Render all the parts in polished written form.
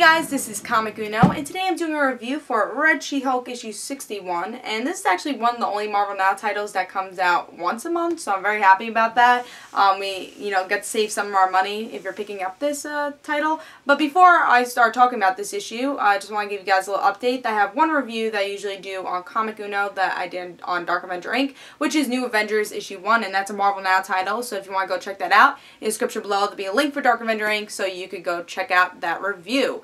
guys, this is Comic Uno, and today I'm doing a review for Red She-Hulk issue 61, and this is actually one of the only Marvel Now titles that comes out once a month, so I'm very happy about that. We, get to save some of our money if you're picking up this title. But before I start talking about this issue, I just want to give you guys a little update. I have one review that I usually do on Comic Uno that I did on Dark Avenger Inc., which is New Avengers issue 1, and that's a Marvel Now title, so if you want to go check that out, in the description below there'll be a link for Dark Avenger Inc., so you could go check out that review.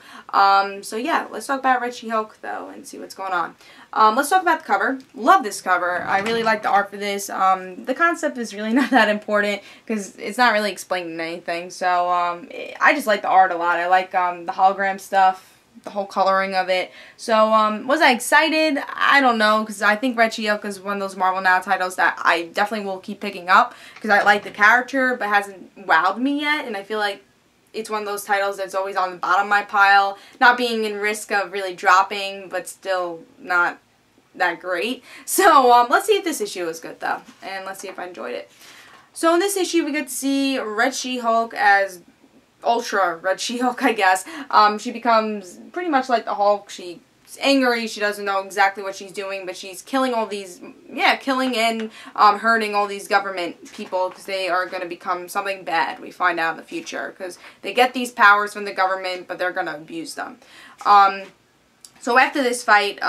So yeah, let's talk about Red She-Hulk though and see what's going on. Let's talk about the cover. Love this cover. I really like the art for this. The concept is really not that important because it's not really explaining anything. So I just like the art a lot. I like the hologram stuff, the whole coloring of it. So was I excited? I don't know, because I think Red She-Hulk is one of those Marvel Now titles that I definitely will keep picking up because I like the character but hasn't wowed me yet, and I feel like it's one of those titles that's always on the bottom of my pile, not being in risk of really dropping, but still not that great. So let's see if this issue is good though, and let's see if I enjoyed it. So in this issue we get to see Red She-Hulk as Ultra Red She-Hulk, I guess. She becomes pretty much like the Hulk. She's angry, she doesn't know exactly what she's doing, but she's killing all these, killing and hurting all these government people because they are going to become something bad, we find out in the future, because they get these powers from the government, but they're going to abuse them. So after this fight,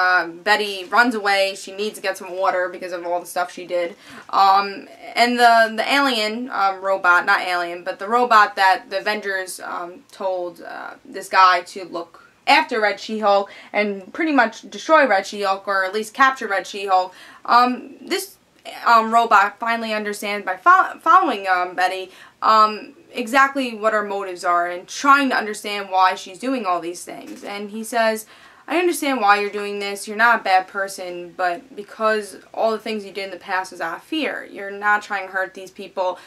Betty runs away. She needs to get some water because of all the stuff she did. And the alien robot, not alien, but the robot that the Avengers told this guy to look after Red She-Hulk and pretty much destroy Red She-Hulk, or at least capture Red She-Hulk, this robot finally understands by following Betty exactly what her motives are and trying to understand why she's doing all these things. And he says, I understand why you're doing this. You're not a bad person, but because all the things you did in the past was out of fear. You're not trying to hurt these people.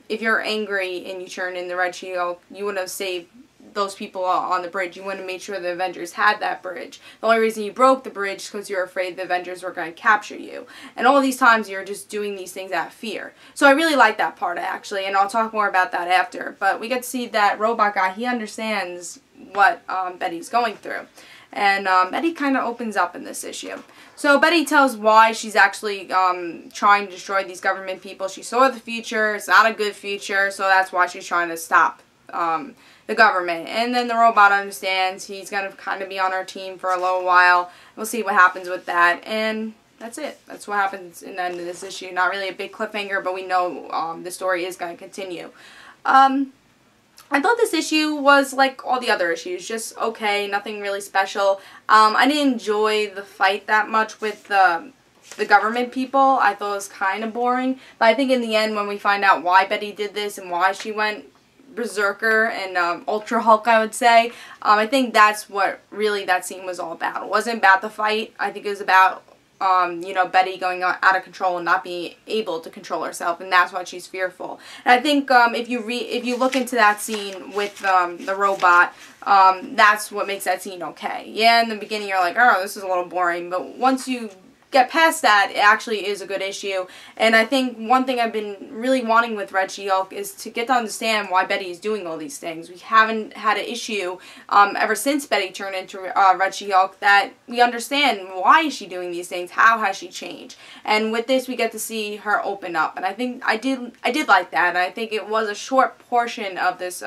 If you're angry and you turn in the Red She-Hulk, you wouldn't have saved those people on the bridge. You wouldn't have made sure the Avengers had that bridge. The only reason you broke the bridge is because you were afraid the Avengers were going to capture you. And all these times you're just doing these things out of fear. So I really like that part actually, and I'll talk more about that after. But we get to see that robot guy, he understands what Betty's going through. And Betty kind of opens up in this issue. So Betty tells why she's actually trying to destroy these government people. She saw the future. It's not a good future, so that's why she's trying to stop the government. And then the robot understands. He's going to kind of be on our team for a little while. We'll see what happens with that. And that's it. That's what happens in the end of this issue. Not really a big cliffhanger, but we know the story is going to continue. I thought this issue was like all the other issues, just okay, nothing really special. I didn't enjoy the fight that much with the government people. I thought it was kind of boring, but I think in the end when we find out why Betty did this and why she went Berserker and Ultra Hulk, I would say, I think that's what really that scene was all about. It wasn't about the fight. I think it was about Betty going out of control and not being able to control herself, and that's why she's fearful. And I think if you look into that scene with the robot, that's what makes that scene okay. Yeah, in the beginning you're like, oh, this is a little boring, but once you get past that, it actually is a good issue. And I think one thing I've been really wanting with Red She-Hulk is to get to understand why Betty is doing all these things. We haven't had an issue ever since Betty turned into Red She-Hulk that we understand why is she doing these things, how has she changed. And with this we get to see her open up, and I think I did like that, and I think it was a short portion of this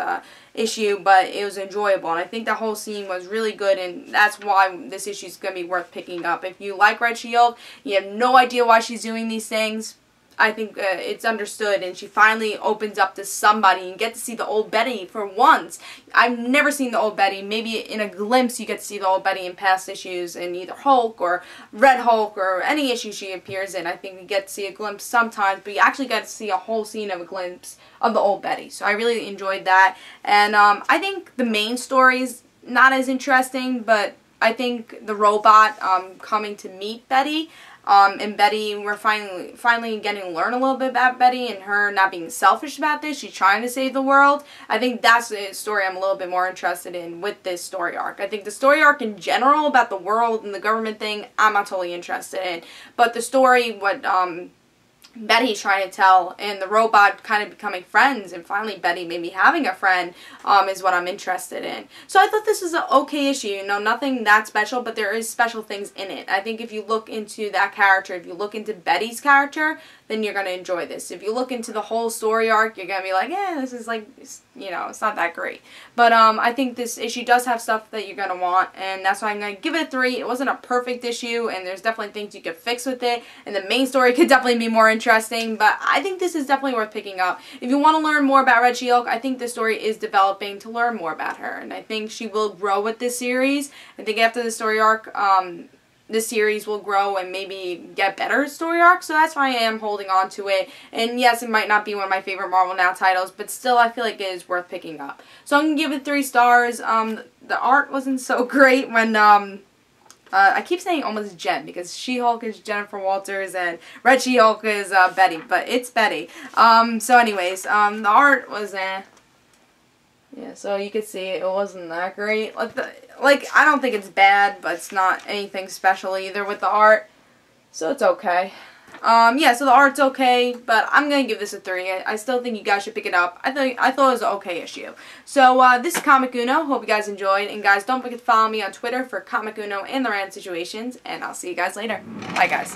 issue, but it was enjoyable, and I think the whole scene was really good, and that's why this issue is going to be worth picking up. If you like Red She-Hulk, you have no idea why she's doing these things, I think it's understood, and she finally opens up to somebody and get to see the old Betty for once. I've never seen the old Betty. Maybe in a glimpse you get to see the old Betty in past issues in either Hulk or Red Hulk or any issue she appears in. I think we get to see a glimpse sometimes, but you actually get to see a whole scene of a glimpse of the old Betty. So I really enjoyed that, and I think the main story's not as interesting, but I think the robot coming to meet Betty, and Betty, we're finally getting to learn a little bit about Betty and her not being selfish about this. She's trying to save the world. I think that's the story I'm a little bit more interested in with this story arc. I think the story arc in general about the world and the government thing, I'm not totally interested in. But the story, what Betty's trying to tell, and the robot kind of becoming friends, and finally Betty maybe having a friend is what I'm interested in. So I thought this was an okay issue, you know, nothing that special, but there is special things in it. I think if you look into that character, if you look into Betty's character, then you're going to enjoy this. If you look into the whole story arc, you're going to be like, yeah, this is like, you know, it's not that great. But I think this issue does have stuff that you're going to want, and that's why I'm going to give it a 3. It wasn't a perfect issue, and there's definitely things you could fix with it, and the main story could definitely be more interesting, but I think this is definitely worth picking up. If you want to learn more about Red She-Hulk, I think this story is developing to learn more about her, and I think she will grow with this series. I think after the story arc, this series will grow and maybe get better story arcs, so that's why I am holding on to it. And yes, it might not be one of my favorite Marvel Now titles, but still I feel like it is worth picking up. So I'm going to give it 3 stars. The art wasn't so great when, I keep saying almost Jen, because She-Hulk is Jennifer Walters and Red She-Hulk is Betty, but it's Betty. So anyways, the art was yeah, so you can see it wasn't that great. Like I don't think it's bad, but it's not anything special either with the art. So it's okay. Yeah, so the art's okay, but I'm gonna give this a 3. I still think you guys should pick it up. I thought it was an okay issue. So this is Comic Uno. Hope you guys enjoyed, and guys, don't forget to follow me on Twitter for Comic Uno and the Random Situations, and I'll see you guys later. Bye, guys.